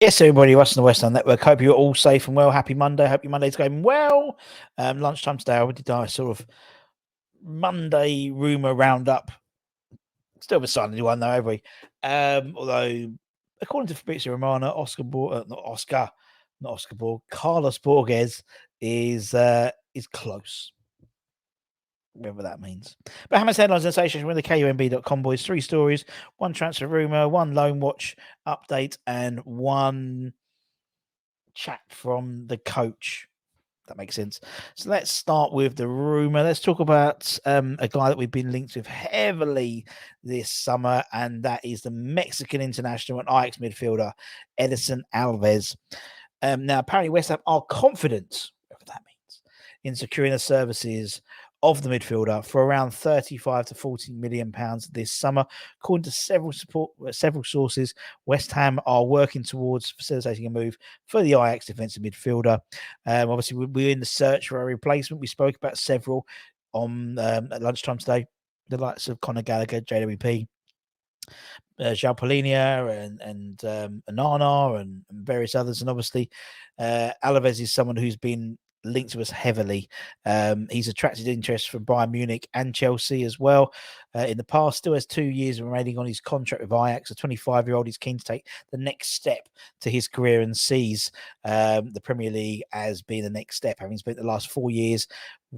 Yes, everybody, Russ and the West End Network. Hope you're all safe and well. Happy Monday. Hope your Monday's going well. Lunchtime today, I did a sort of Monday rumour roundup. Still a silent one, though, have we? Although, according to Fabrizio Romano, Carlos Borges is close. Whatever that means. But Hammers headlines and association with the KUMB.com boys. 3 stories, 1 transfer rumour, 1 loan watch update, and 1 chat from the coach. That makes sense. So let's start with the rumour. Let's talk about a guy that we've been linked with heavily this summer, and that is the Mexican international and Ajax midfielder, Edison Alvarez. Now, apparently West Ham are confident, whatever that means, in securing the services of the midfielder for around 35 to 40 million pounds this summer. According to several sources, West Ham are working towards facilitating a move for the Ajax defensive midfielder. Obviously, we're in the search for a replacement. We spoke about several on at lunchtime today. The likes of Conor Gallagher, JWP, João Palhinha and Anana and various others. And obviously, Alvarez is someone who's been linked to us heavily. He's attracted interest from Bayern Munich and Chelsea as well. In the past, still has 2 years remaining on his contract with Ajax. A 25-year-old is keen to take the next step to his career and sees the Premier League as being the next step, having spent the last 4 years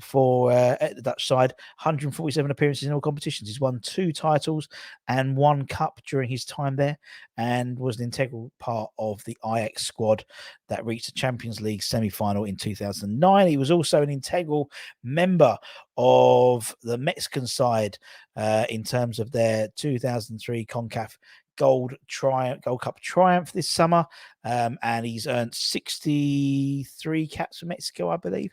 for at the Dutch side, 147 appearances in all competitions. He's won 2 titles and 1 cup during his time there, and was an integral part of the Ajax squad that reached the Champions League semi-final in 2009. He was also an integral member of the Mexican side in terms of their 2003 CONCACAF Gold Cup triumph this summer, and he's earned 63 caps for Mexico, I believe.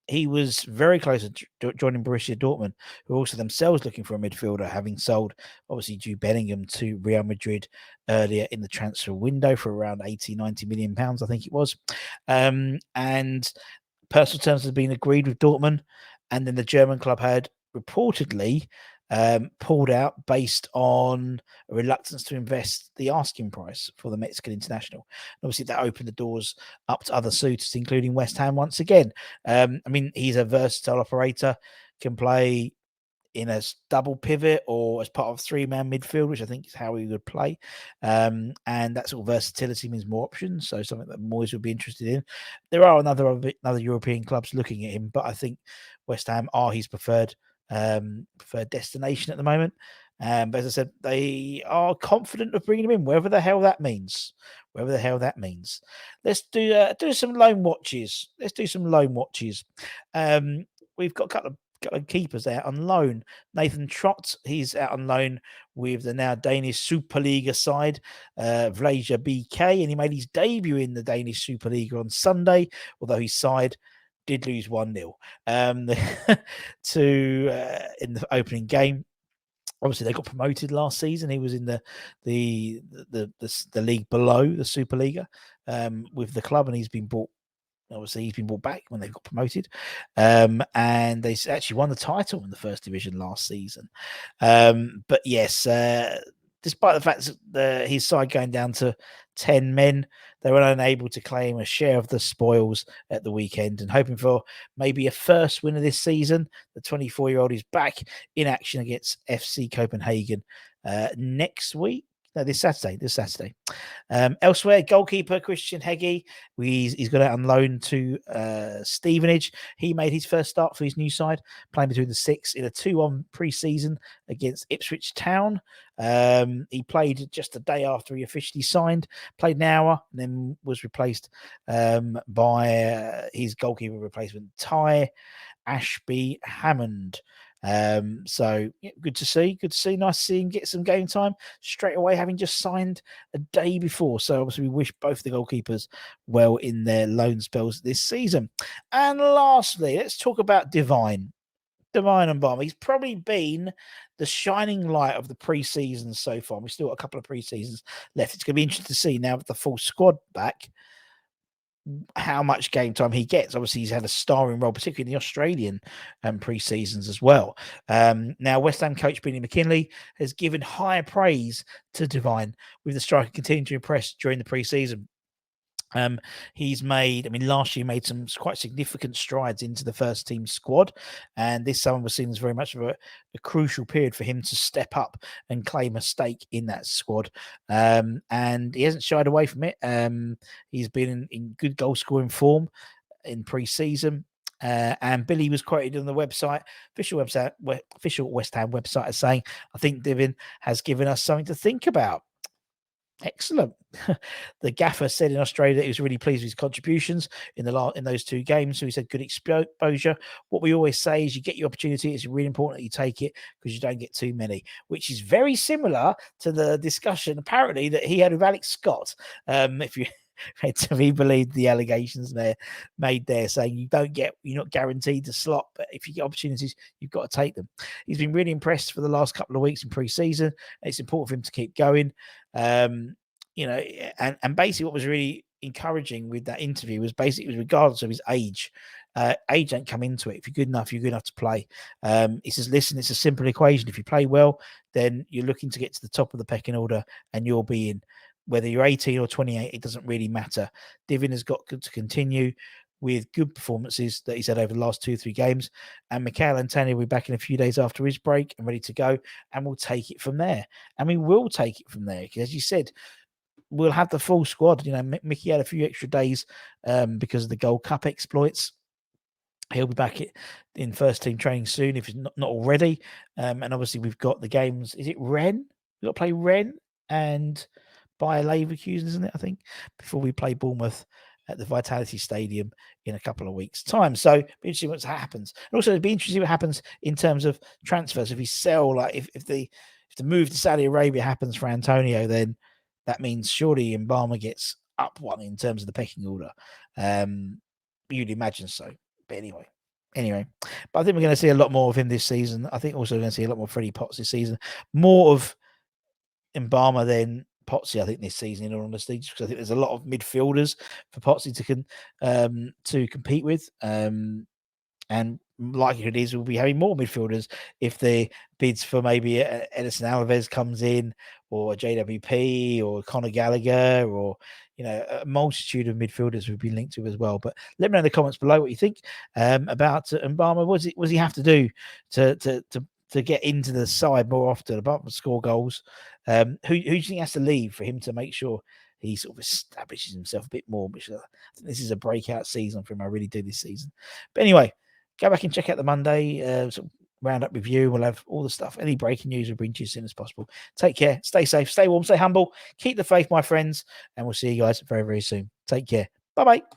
He was very close to joining Borussia Dortmund, who are also themselves looking for a midfielder, having sold, obviously, Jude Bellingham to Real Madrid earlier in the transfer window for around 80, 90 million pounds, I think it was. And personal terms had been agreed with Dortmund, and then the German club had reportedly pulled out based on a reluctance to invest the asking price for the Mexican international. And obviously, that opened the doors up to other suitors, including West Ham once again. I mean, he's a versatile operator, can play in a double pivot or as part of 3-man midfield, which I think is how he would play. And that sort of versatility means more options. So something that Moyes would be interested in. There are other European clubs looking at him, but I think West Ham are his preferred destination at the moment. But as I said, they are confident of bringing him in, wherever the hell that means. Let's do some loan watches. We've got a couple of keepers out on loan. Nathan Trott, he's out on loan with the now Danish Superliga side, Vlaja BK, and he made his debut in the Danish Superliga on Sunday, although his side did lose 1-0 in the opening game. Obviously, they got promoted last season. He was in the league below the Superliga with the club, and he's been bought back when they got promoted. And they actually won the title in the first division last season. But yes, despite the fact that his side going down to 10 men, they were unable to claim a share of the spoils at the weekend, and hoping for maybe a first win of this season. The 24-year-old is back in action against FC Copenhagen next week. No, this Saturday. Elsewhere, goalkeeper Christian Hegyi, he's got out on loan to Stevenage. He made his first start for his new side, playing between the 6 in a 2-1 pre-season against Ipswich Town. He played just a day after he officially signed, played an hour, and then was replaced by his goalkeeper replacement, Ty Ashby Hammond. So yeah, good to see. Nice to see him get some game time straight away, having just signed a day before. So obviously, we wish both the goalkeepers well in their loan spells this season. And lastly, let's talk about Divine and Mubama. He's probably been the shining light of the pre-season so far. We've still got a couple of pre-seasons left. It's going to be interesting to see now with the full squad back how much game time he gets. Obviously, he's had a starring role, particularly in the Australian pre-seasons as well. Now, West Ham coach Billy McKinley has given high praise to Devine, with the striker continuing to impress during the pre-season. He's made, last year made some quite significant strides into the first team squad, and this summer was seen as very much of a crucial period for him to step up and claim a stake in that squad. And he hasn't shied away from it. He's been in good goal scoring form in pre-season. And Billy was quoted on the official West Ham website, as saying, "I think Divin has given us something to think about." Excellent. The gaffer said in Australia that he was really pleased with his contributions in those 2 games. So he said good exposure. What we always say is you get your opportunity. It's really important that you take it because you don't get too many, which is very similar to the discussion apparently that he had with Alex Scott. If you to be believed the allegations they're made there, saying you're not guaranteed to slot, but if you get opportunities, you've got to take them. He's been really impressed for the last couple of weeks in pre-season. It's important for him to keep going. And basically what was really encouraging with that interview was basically regardless of his age. Age don't come into it. If you're good enough to play. He says, listen, it's a simple equation. If you play well, then you're looking to get to the top of the pecking order and you'll be in. Whether you're 18 or 28, it doesn't really matter. Divin has got to continue with good performances that he's had over the last 2-3 games. And Mikel Antonio will be back in a few days after his break and ready to go. And we'll take it from there. And we will take it from there. Because as you said, we'll have the full squad. Mickey had a few extra days because of the Gold Cup exploits. He'll be back in first team training soon, if he's not already. And obviously we've got the games. Is it Rennes? We've got to play Rennes and Bayer Leverkusen, isn't it? I think before we play Bournemouth at the Vitality Stadium in a couple of weeks' time. So be interesting what happens. And also it'd be interesting what happens in terms of transfers. If we sell, like if the move to Saudi Arabia happens for Antonio, then that means surely Mubama gets up one in terms of the pecking order. You'd imagine so. But anyway, but I think we're going to see a lot more of him this season. I think also we're going to see a lot more Freddie Potts this season. More of Mubama than Potsy, I think, this season, in all honesty, just because I think there's a lot of midfielders for Potsy to compete with. And likelihood is we'll be having more midfielders if the bids for maybe Edison Alvarez comes in, or JWP, or Conor Gallagher, or a multitude of midfielders we've been linked to as well. But let me know in the comments below what you think about Mubama. What does he have to do to get into the side more often, apart from score goals? Who do you think has to leave for him to make sure he sort of establishes himself a bit more? Which I think this is a breakout season for him. I really do this season. But anyway, go back and check out the Monday sort of roundup review. We'll have all the stuff. Any breaking news we'll bring to you as soon as possible. Take care. Stay safe. Stay warm. Stay humble. Keep the faith, my friends. And we'll see you guys very, very soon. Take care. Bye-bye.